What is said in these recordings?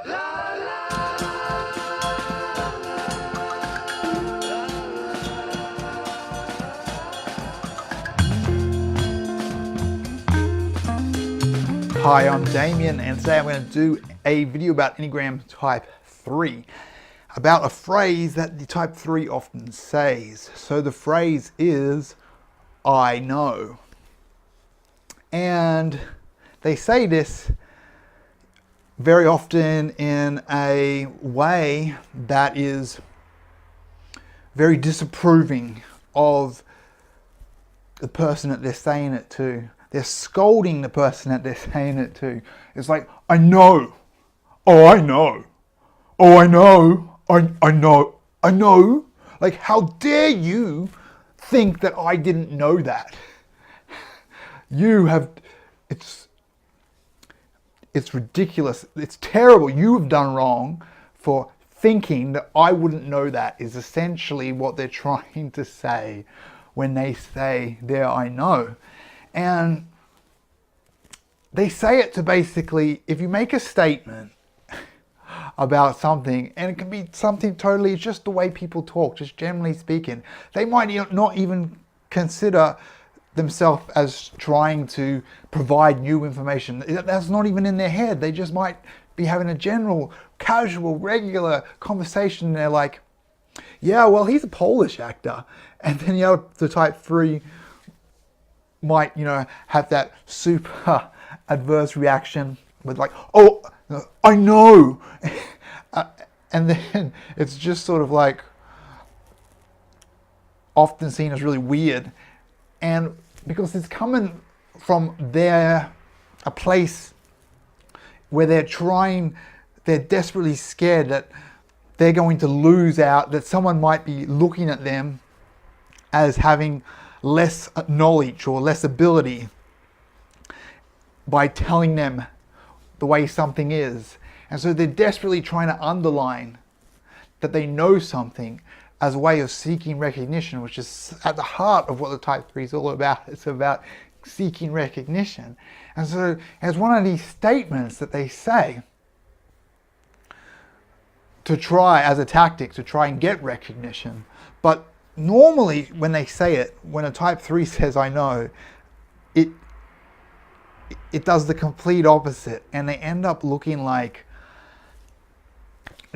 Hi, I'm Damien, and today I'm going to do a video about Enneagram Type 3, about a phrase that the Type 3 often says. So the phrase is, I know. And they say this very often in a way that is very disapproving of the person that they're saying it to. They're scolding the person that they're saying it to. It's like, I know. Oh, I know. Oh, I know. I know. I know. Like, how dare you think that I didn't know that? You have, it's ridiculous. It's terrible. You have done wrong for thinking that I wouldn't know that, is essentially what they're trying to say when they say there, I know. And they say it to basically, if you make a statement about something, and it can be something totally, just the way people talk, just generally speaking, they might not even consider themselves as trying to provide new information. That's not even in their head. They just might be having a general, casual, regular conversation. And they're like, yeah, well, he's a Polish actor. And then, the Type 3 might, have that super adverse reaction with like, oh, I know. And then it's just sort of like often seen as really weird. And because it's coming from a place where they're desperately scared that they're going to lose out, that someone might be looking at them as having less knowledge or less ability by telling them the way something is. And so they're desperately trying to underline that they know something as a way of seeking recognition, which is at the heart of what the Type 3 is all about. It's about seeking recognition. And so as one of these statements that they say to try, as a tactic, to try and get recognition. But normally when they say it, when a Type 3 says, I know, it does the complete opposite. And they end up looking like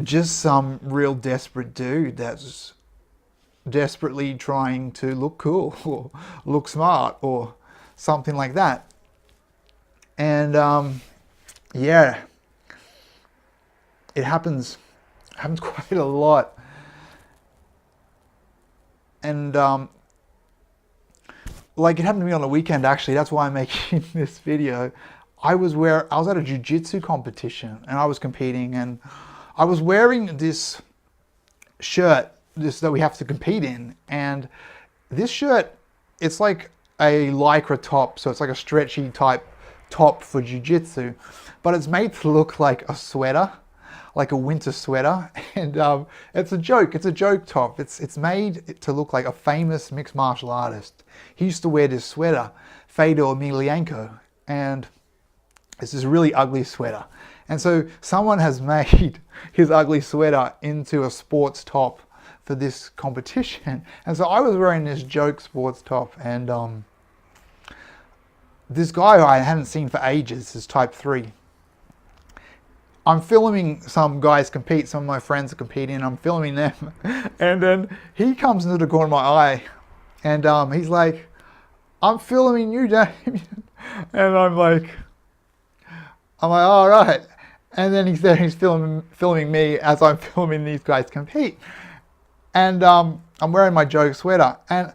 just some real desperate dude that's desperately trying to look cool or look smart or something like that. And yeah, it happens quite a lot. And like, it happened to me on the weekend, actually. That's why I'm making this video. I was at a jiu-jitsu competition and I was competing, and I was wearing this shirt that we have to compete in. And this shirt, it's like a lycra top, so it's like a stretchy type top for jiu-jitsu, but it's made to look like a sweater, like a winter sweater. And it's a joke top. It's made to look like a famous mixed martial artist. He used to wear this sweater, Fedor Emelianenko, and it's this really ugly sweater. And so someone has made his ugly sweater into a sports top for this competition. And so I was wearing this joke sports top, and this guy I hadn't seen for ages is Type 3. I'm filming some guys compete, some of my friends are competing, I'm filming them. And then he comes into the corner of my eye, and he's like, I'm filming you, Damien. And I'm like, all right. And then he's filming me as I'm filming these guys compete. And I'm wearing my joke sweater. And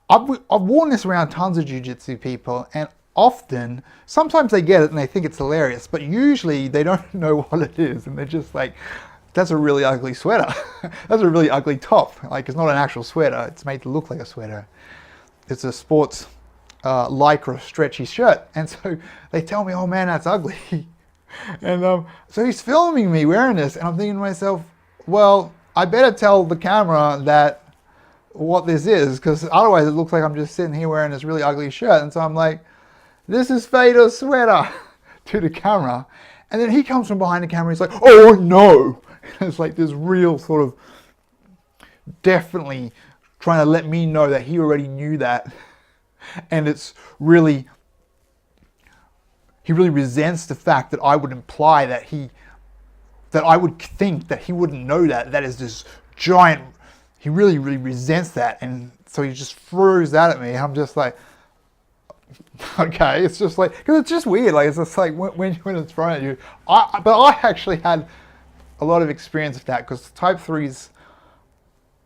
I've worn this around tons of jiu-jitsu people, and often, sometimes they get it and they think it's hilarious, but usually they don't know what it is, and they're just like, that's a really ugly sweater. That's a really ugly top. Like, it's not an actual sweater. It's made to look like a sweater. It's a sports lycra stretchy shirt. And so they tell me, oh man, that's ugly. And so he's filming me wearing this, and I'm thinking to myself, well, I better tell the camera that what this is, because otherwise it looks like I'm just sitting here wearing this really ugly shirt. And so I'm like, this is Fedor's sweater to the camera. And then he comes from behind the camera, he's like, oh no. And it's like this real sort of definitely trying to let me know that he already knew that. And it's really, he really resents the fact that I would imply that that I would think that he wouldn't know that. That is this giant, he really, really resents that. And so he just throws that at me. I'm just like, okay, it's just like, because it's just weird. Like, it's just like when it's thrown at you. But I actually had a lot of experience with that, because type 3s,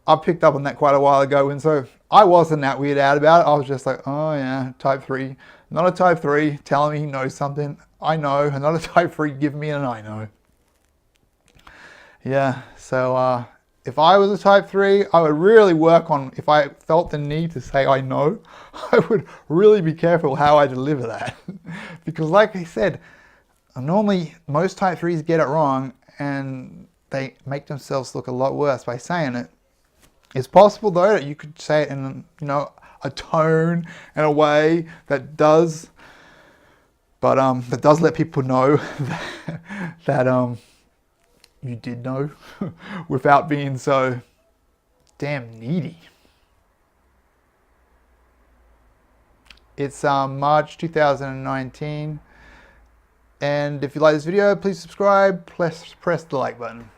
I picked up on that quite a while ago. And so I wasn't that weirded out about it. I was just like, oh yeah, type 3. Not a type 3 telling me he knows something. I know. And not a type 3 giving me an I know. Yeah, so if I was a type 3, I would really work on, if I felt the need to say I know, I would really be careful how I deliver that. Because like I said, normally most type 3s get it wrong and they make themselves look a lot worse by saying it. It's possible though that you could say it in, you know, a tone and a way that does, but that does let people know that you did know without being so damn needy. It's March 2019, and if you like this video, please subscribe, press the like button.